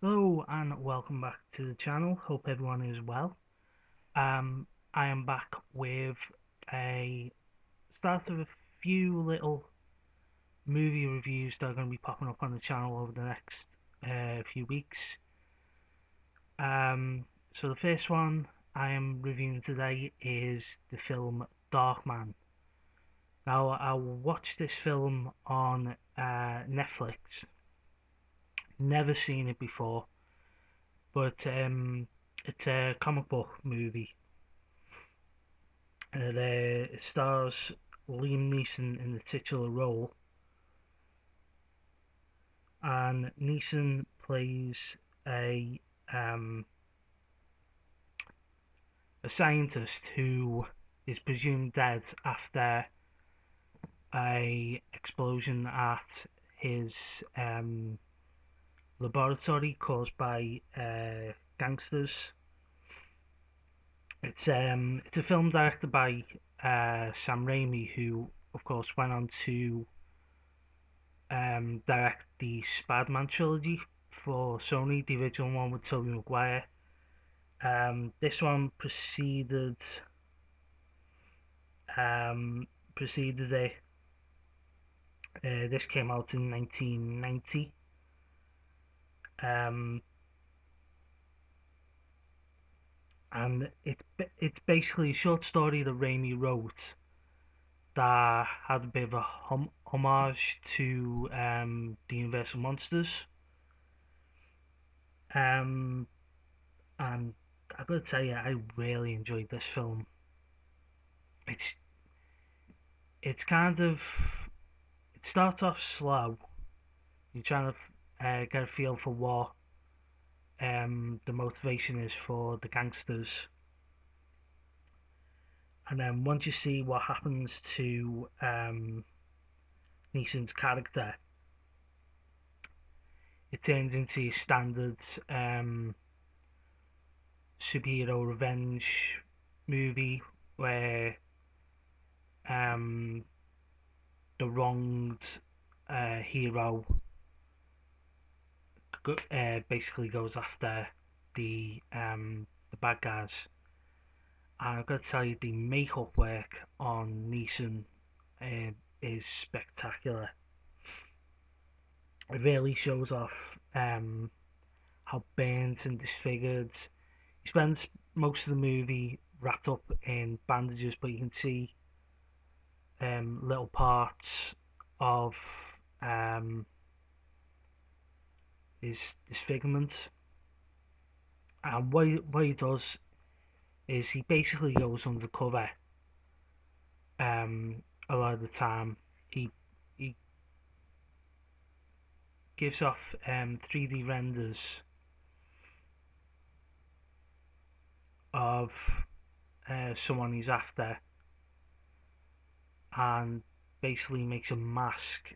Hello and welcome back to the channel. Hope everyone is well. I am back with a start of a few little movie reviews that are going to be popping up on the channel over the next few weeks. So the first one I am reviewing today is the film Darkman. Now I watched this film on Netflix. Never seen it before, but it's a comic book movie. It stars Liam Neeson in the titular role, and Neeson plays a um, a scientist who is presumed dead after a explosion at his laboratory caused by gangsters. It's a film directed by Sam Raimi, who of course went on to direct the Spider-Man trilogy for Sony, the original one with Tobey Maguire. This one preceded it. This came out in 1990. Um, and it's basically a short story that Raimi wrote that had a bit of a homage to the Universal Monsters. Um, and I gotta tell you, I really enjoyed this film. It's it's kind of it starts off slow. You're trying to get a feel for what the motivation is for the gangsters, and then once you see what happens to Neeson's character, it turns into your standard superhero revenge movie where um, the wronged hero basically goes after the bad guys. And I've got to tell you, the makeup work on Neeson is spectacular. It really shows off how burnt and disfigured. He spends most of the movie wrapped up in bandages, but you can see little parts of um, his disfigurement. And what he does is he basically goes undercover a lot of the time. He gives off 3D renders of someone he's after, and basically makes a mask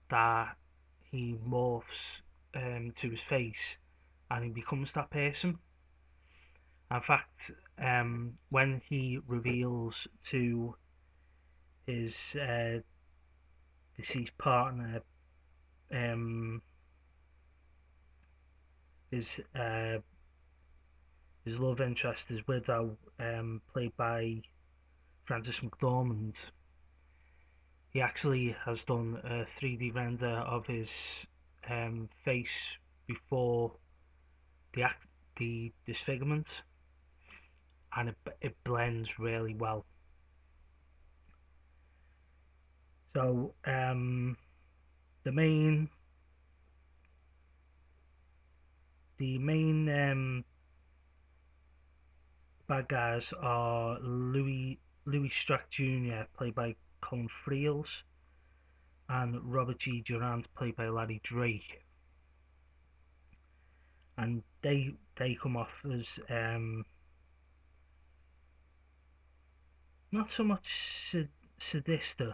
that he morphs to his face, and he becomes that person. In fact, when he reveals to his deceased partner, um, his uh, his love interest, his widow, played by Frances McDormand, he actually has done a 3D render of his face before the disfigurement, and it blends really well. So the main bad guys are Louis Strack Jr., played by Colin Friels, and Robert G. Durant, played by Larry Drake. And they come off as not so much sadistic,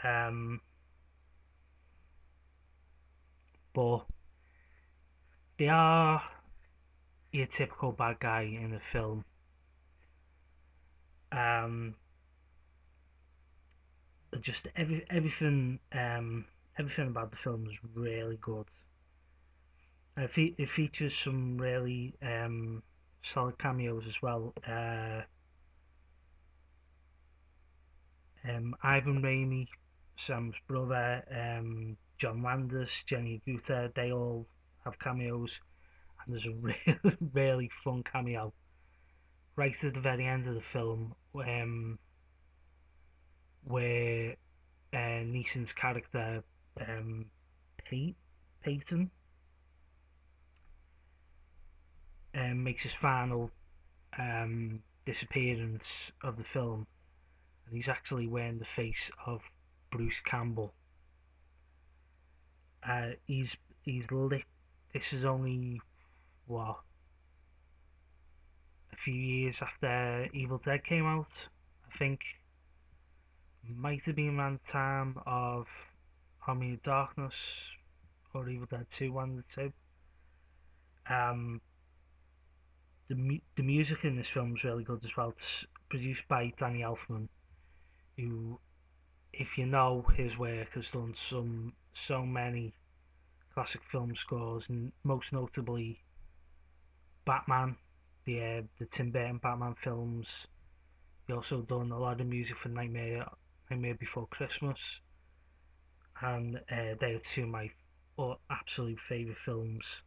um, but they are your typical bad guy in the film. Um, just everything about the film is really good. It features some really solid cameos as well. Ivan Raimi, Sam's brother, John Landis, Jenny Agutter, they all have cameos, and there's a really, really fun cameo right at the very end of the film, where Neeson's character, um, Pete, Peyton, makes his final disappearance of the film, and he's actually wearing the face of Bruce Campbell. He's lit. This is only what, a few years after Evil Dead came out. I think might have been around the time of Army of Darkness or Evil Dead 2, one of the two. Um, the music in this film is really good as well. It's produced by Danny Elfman, who, if you know his work, has done so many classic film scores, and most notably Batman, the Tim Burton Batman films. He also done a lot of music for Nightmare Before Christmas, and they are two of my absolute favourite films.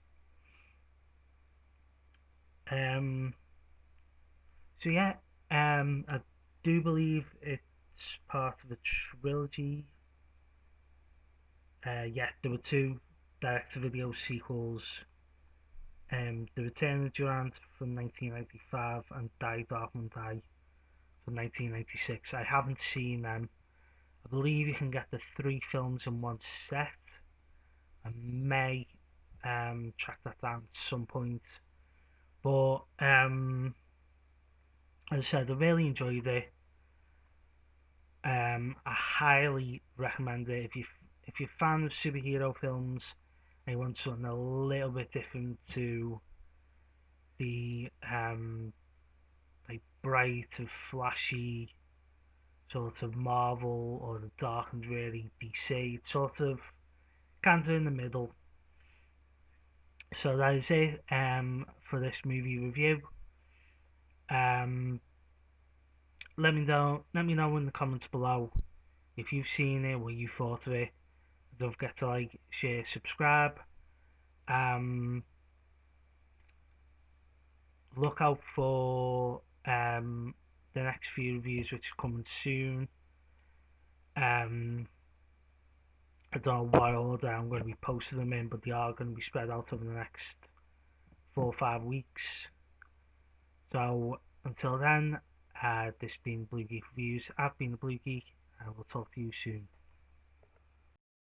Um, so yeah, I do believe it's part of a trilogy. Yeah, there were two direct-to-video sequels. The Return of Durant from 1995 and Die Darkman Die from 1996. I haven't seen them. I believe you can get the three films in one set. I may track that down at some point. But as I said, I really enjoyed it. I highly recommend it if you're a fan of superhero films and you want something a little bit different to the like bright and flashy sort of Marvel or the dark and really DC. It's sort of kind of in the middle. So that is it for this movie review. Um, let me know in the comments below if you've seen it, what you thought of it. Don't forget to like, share, subscribe. Um, look out for the next few reviews which are coming soon. I don't know what order I'm going to be posting them in, but they are going to be spread out over the next 4 or 5 weeks. So until then, this has been Blue Geek Reviews. I've been the Blue Geek, and we'll talk to you soon.